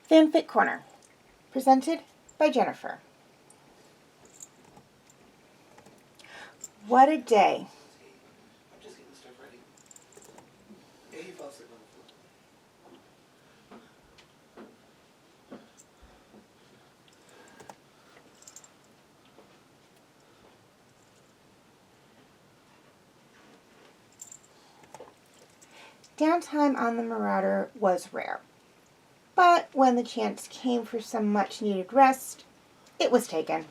Fanfic Corner, presented by Jennifer. What a day. I'm just getting stuff ready. Yeah, he fell asleep on the floor. Downtime on the Marauder was rare, but when the chance came for some much-needed rest, it was taken.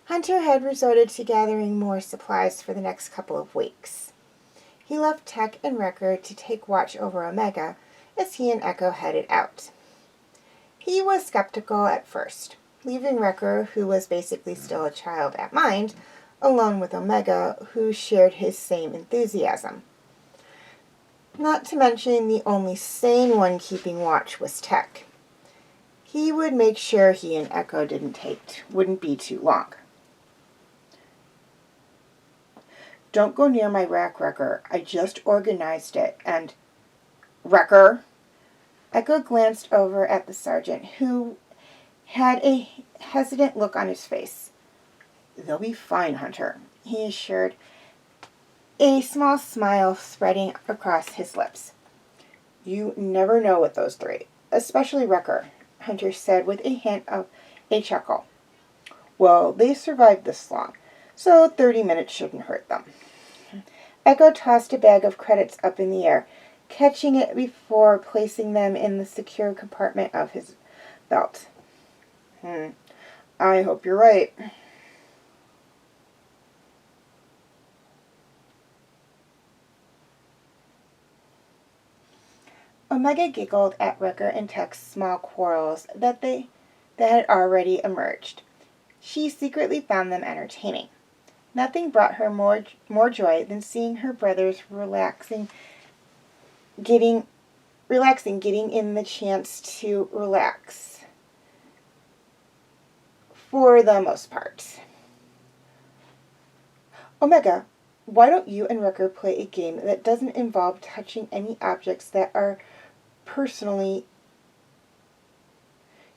Hunter had resorted to gathering more supplies for the next couple of weeks. He left Tech and Wrecker to take watch over Omega as he and Echo headed out. He was skeptical at first, leaving Wrecker, who was basically still a child at mind, alone with Omega, who shared his same enthusiasm. Not to mention the only sane one keeping watch was Tech. He would make sure he and Echo wouldn't be too long. Don't go near my rack, Wrecker. I just organized it, and... Wrecker? Echo glanced over at the sergeant, who had a hesitant look on his face. They'll be fine, Hunter, he assured, a small smile spreading across his lips. You never know with those three, especially Wrecker, Hunter said with a hint of a chuckle. Well, they survived this long, so 30 minutes shouldn't hurt them. Echo tossed a bag of credits up in the air, catching it before placing them in the secure compartment of his belt. I hope you're right. Omega giggled at Wrecker and Tech's small quarrels that had already emerged. She secretly found them entertaining. Nothing brought her more joy than seeing her brothers getting in the chance to relax. For the most part. Omega, why don't you and Wrecker play a game that doesn't involve touching any objects that are personally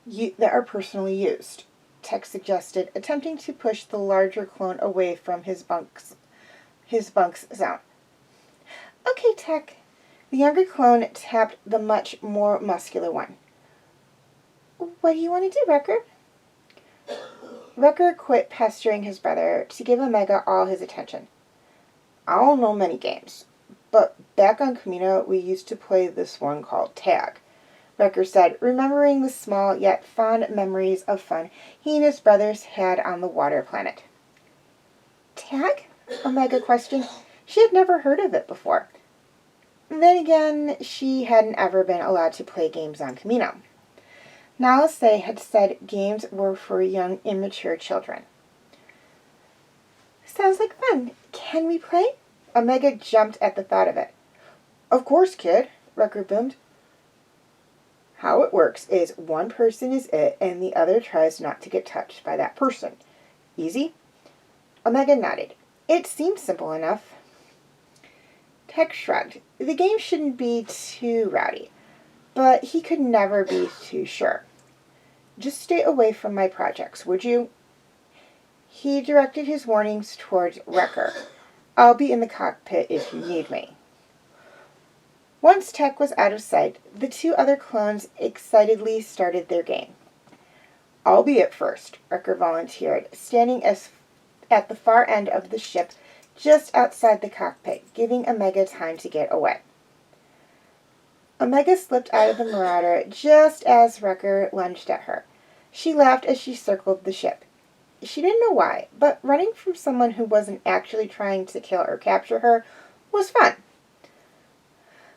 used? Tech suggested, attempting to push the larger clone away from his bunk's zone. Okay, Tech. The younger clone tapped the much more muscular one. What do you want to do, Wrecker? Wrecker quit pestering his brother to give Omega all his attention. I don't know many games, but back on Camino we used to play this one called Tag, Wrecker said, remembering the small yet fond memories of fun he and his brothers had on the water planet. Tag? Omega questioned. She had never heard of it before. Then again, she hadn't ever been allowed to play games on Camino. Nalise had said games were for young, immature children. Sounds like fun. Can we play? Omega jumped at the thought of it. Of course, kid, Wrecker boomed. How it works is one person is it and the other tries not to get touched by that person. Easy? Omega nodded. It seems simple enough. Tech shrugged. The game shouldn't be too rowdy, but he could never be too sure. Just stay away from my projects, would you? He directed his warnings towards Wrecker. I'll be in the cockpit if you need me. Once Tech was out of sight, the two other clones excitedly started their game. I'll be at first, Wrecker volunteered, standing at the far end of the ship just outside the cockpit, giving Omega time to get away. Omega slipped out of the Marauder just as Wrecker lunged at her. She laughed as she circled the ship. She didn't know why, but running from someone who wasn't actually trying to kill or capture her was fun.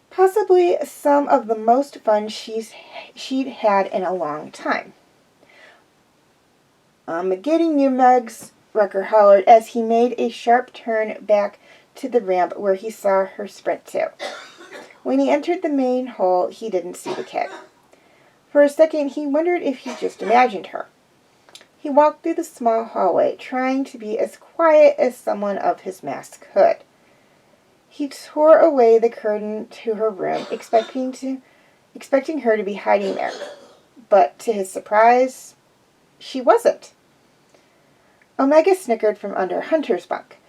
Possibly some of the most fun she'd had in a long time. I'm getting you, Megs, Wrecker hollered as he made a sharp turn back to the ramp where he saw her sprint to. When he entered the main hole, he didn't see the kid. For a second, he wondered if he just imagined her. He walked through the small hallway, trying to be as quiet as someone of his mass could. He tore away the curtain to her room, expecting her to be hiding there. But to his surprise, she wasn't. Omega snickered from under Hunter's bunk.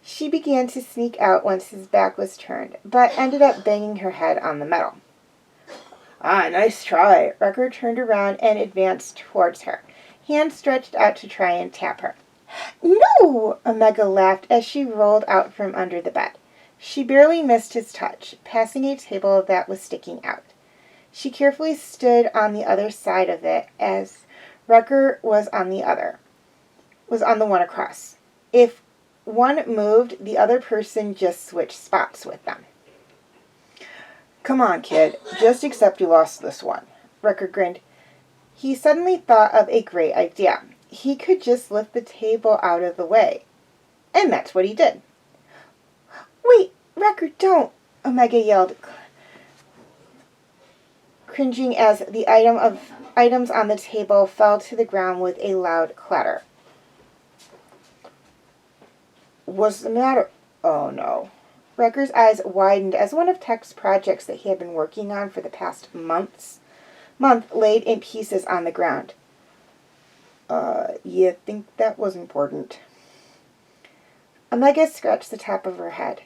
She began to sneak out once his back was turned, but ended up banging her head on the metal. Ah, nice try. Wrecker turned around and advanced towards her, hand stretched out to try and tap her. No! Omega laughed as she rolled out from under the bed. She barely missed his touch, passing a table that was sticking out. She carefully stood on the other side of it as Wrecker was on the one across. If one moved, the other person just switched spots with them. Come on, kid. Just accept you lost this one. Wrecker grinned. He suddenly thought of a great idea. He could just lift the table out of the way. And that's what he did. Wait, Wrecker, don't! Omega yelled, cringing as the items on the table fell to the ground with a loud clatter. What's the matter? Oh, no. Wrecker's eyes widened as one of Tech's projects that he had been working on for the past month laid in pieces on the ground. You think that was important? Omega scratched the top of her head.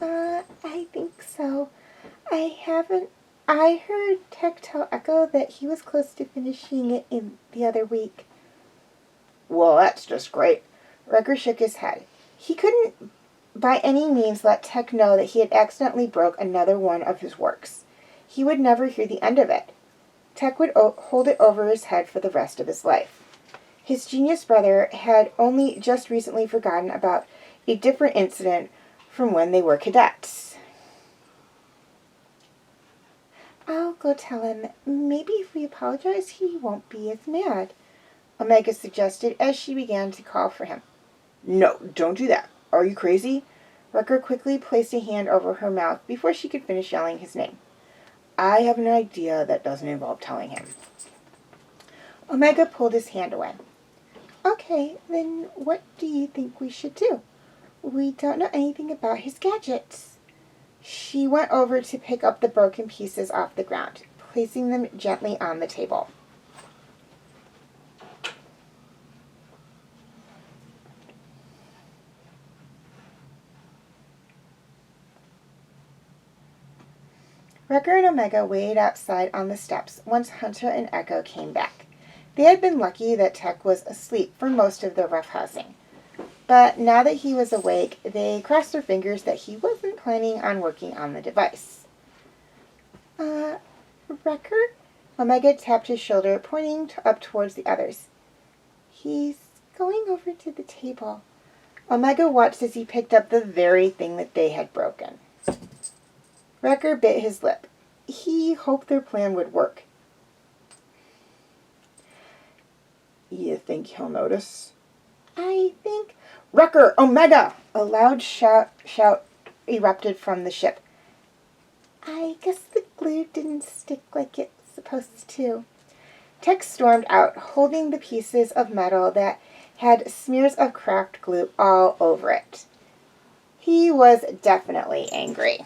I think so. I heard Tech tell Echo that he was close to finishing it in the other week. Well, that's just great. Wrecker shook his head. He couldn't by any means let Tech know that he had accidentally broke another one of his works. He would never hear the end of it. Tech would hold it over his head for the rest of his life. His genius brother had only just recently forgotten about a different incident from when they were cadets. I'll go tell him. Maybe if we apologize, he won't be as mad, Omega suggested as she began to call for him. No, don't do that. Are you crazy? Wrecker quickly placed a hand over her mouth before she could finish yelling his name. I have an idea that doesn't involve telling him. Omega pulled his hand away. Okay, then what do you think we should do? We don't know anything about his gadgets. She went over to pick up the broken pieces off the ground, placing them gently on the table. Wrecker and Omega waited outside on the steps once Hunter and Echo came back. They had been lucky that Tech was asleep for most of their roughhousing. But now that he was awake, they crossed their fingers that he wasn't planning on working on the device. Wrecker? Omega tapped his shoulder, pointing up towards the others. He's going over to the table. Omega watched as he picked up the very thing that they had broken. Wrecker bit his lip. He hoped their plan would work. You think he'll notice? I think... Wrecker! Omega! A loud shout erupted from the ship. I guess the glue didn't stick like it was supposed to. Tech stormed out, holding the pieces of metal that had smears of cracked glue all over it. He was definitely angry.